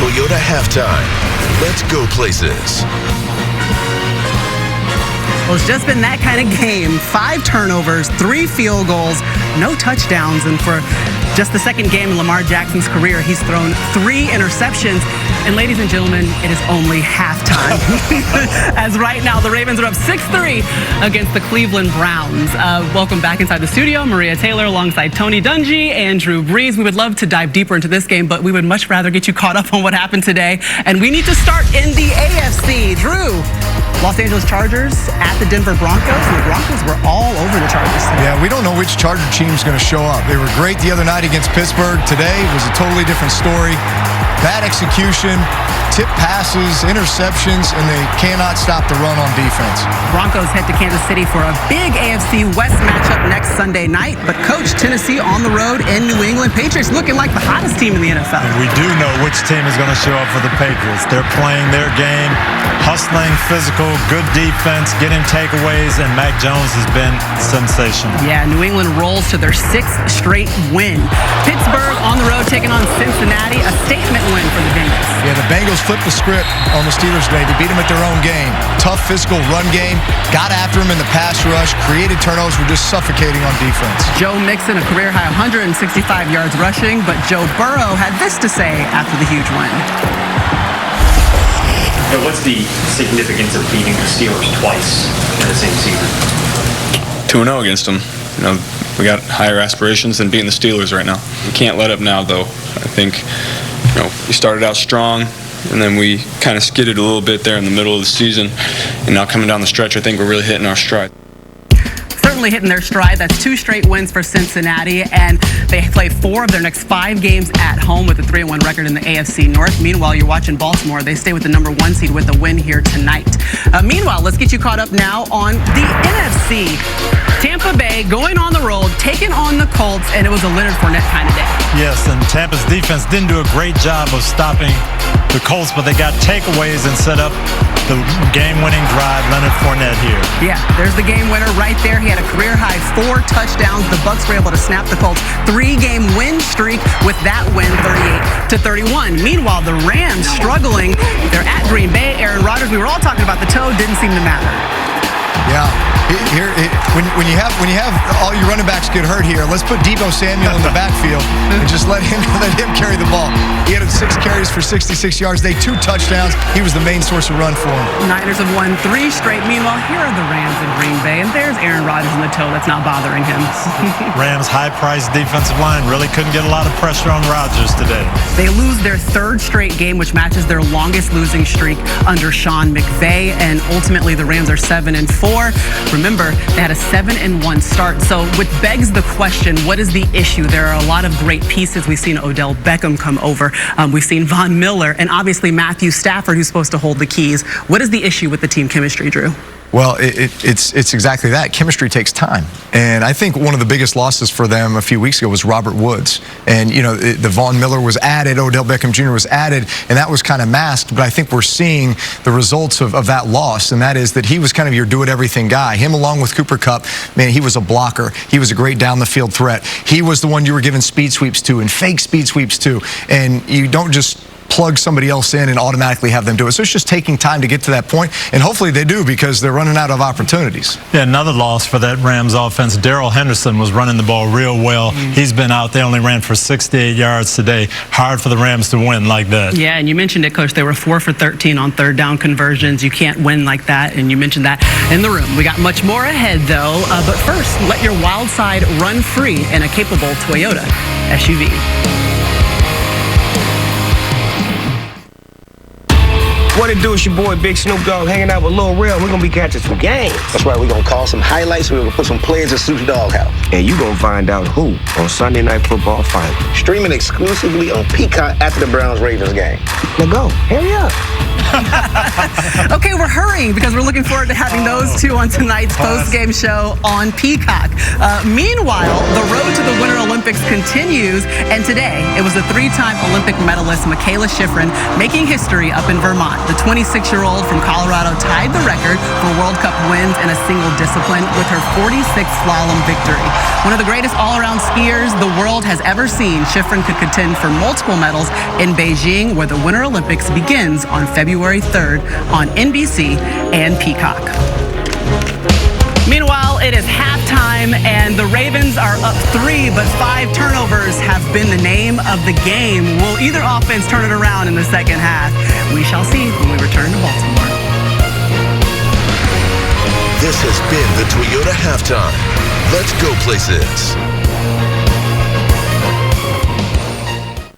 Toyota Halftime. Let's go places. Well, it's just been that kind of game. 5 turnovers, 3 field goals, no touchdowns. And for just the second game in Lamar Jackson's career, he's thrown 3 interceptions. And ladies and gentlemen, it is only halftime. As right now, the Ravens are up 6-3 against the Cleveland Browns. Welcome back inside the studio. Maria Taylor alongside Tony Dungy and Drew Brees. We would love to dive deeper into this game, but we would much rather get you caught up on what happened today. And we need to start in the AFC. Drew, Los Angeles Chargers at the Denver Broncos, and the Broncos were all over the Chargers today. Yeah, we don't know which Charger team's going to show up. They were great the other night against Pittsburgh. Today was a totally different story. Bad execution, tip passes, interceptions, and they cannot stop the run on defense. Broncos head to Kansas City for a big AFC West matchup next Sunday night, but coach, Tennessee on the road in New England. Patriots looking like the hottest team in the NFL. And we do know which team is going to show up for the Patriots. They're playing their game, hustling, physical, good defense, getting takeaways, and Mac Jones has been sensational. Yeah, New England rolls to their 6th straight win. Pittsburgh on the road taking on Cincinnati, a statement win for the Bengals. Yeah, the Bengals flipped the script on the Steelers today. They beat them at their own game. Tough physical run game, got after them in the pass rush, created turnovers, were just suffocating on defense. Joe Mixon, a career-high 165 yards rushing, but Joe Burrow had this to say after the huge win. What's the significance of beating the Steelers twice in the same season? 2-0 against them. You know, we got higher aspirations than beating the Steelers right now. We can't let up now, though. I think, you know, we started out strong, and then we kind of skidded a little bit there in the middle of the season. And now coming down the stretch, I think we're really hitting our stride. Certainly hitting their stride. That's 2 straight wins for Cincinnati, and they play 4 of their next 5 games at home with a 3-1 record in the AFC North. Meanwhile, you're watching Baltimore. They stay with the number 1 seed with a win here tonight. Meanwhile, let's get you caught up now on the NFC. Tampa Bay going on the road, taking on the Colts, and it was a Leonard Fournette kind of day. Yes, and Tampa's defense didn't do a great job of stopping the Colts, but they got takeaways and set up the game-winning drive, Leonard Fournette here. Yeah, there's the game winner right there. He had a career-high 4 touchdowns. The Bucs were able to snap the Colts 3-game win streak with that win, 38-31. Meanwhile, the Rams struggling. They're at Green Bay. Aaron Rodgers, we were all talking about the toe, didn't seem to matter. Yeah, when you have all your running backs get hurt here, let's put Deebo Samuel in the backfield and just let him carry the ball. He had 6 carries for 66 yards. They 2 touchdowns. He was the main source of run for him. Niners have won 3 straight. Meanwhile, here are the Rams in Green Bay, and there's Aaron Rodgers in the toe. That's not bothering him. Rams' high-priced defensive line really couldn't get a lot of pressure on Rodgers today. They lose their 3rd straight game, which matches their longest losing streak under Sean McVay, and ultimately the Rams are 7-4. Remember, they had a 7-1 start, so which begs the question, what is the issue? There are a lot of great pieces. We've seen Odell Beckham come over. We've seen Von Miller, and obviously Matthew Stafford, who's supposed to hold the keys. What is the issue with the team chemistry, Drew? Well, it's exactly that. Chemistry takes time. And I think one of the biggest losses for them a few weeks ago was Robert Woods. And, you know, the Von Miller was added, Odell Beckham Jr. was added, and that was kind of masked. But I think we're seeing the results of that loss, and that is that he was kind of your do-it-everything guy. Him along with Cooper Kupp, man, he was a blocker. He was a great down-the-field threat. He was the one you were giving speed sweeps to and fake speed sweeps to. And you don't just plug somebody else in and automatically have them do it. So it's just taking time to get to that point, and hopefully they do because they're running out of opportunities. Yeah, another loss for that Rams offense. Darrell Henderson was running the ball real well. He's been out. They only ran for 68 yards today. Hard for the Rams to win like that. Yeah, and you mentioned it, Coach. They were 4 for 13 on 3rd down conversions. You can't win like that, and you mentioned that in the room. We got much more ahead, though. But first, let your wild side run free in a capable Toyota SUV. What it do? It's your boy Big Snoop Dogg hanging out with Lil Rel. We're gonna be catching some games. That's right, we're gonna call some highlights. We're gonna put some players in Snoop's doghouse. And you gonna find out who on Sunday Night Football Final. Streaming exclusively on Peacock after the Browns-Ravens game. Now go, hurry up. Okay, we're hurrying because we're looking forward to having those two on tonight's post-game show on Peacock. Meanwhile, the road to the Winter Olympics continues, and today it was the three-time Olympic medalist Michaela Schifrin making history up in Vermont. The 26-year-old from Colorado tied the record for World Cup wins in a single discipline with her 46th slalom victory. One of the greatest all-around skiers the world has ever seen, Schifrin could contend for multiple medals in Beijing, where the Winter Olympics begins on February 3rd on NBC and Peacock. Meanwhile, it is halftime, and the Ravens are up 3, but 5 turnovers have been the name of the game. Will either offense turn it around in the second half? We shall see when we return to Baltimore. This has been the Toyota Halftime. Let's go places.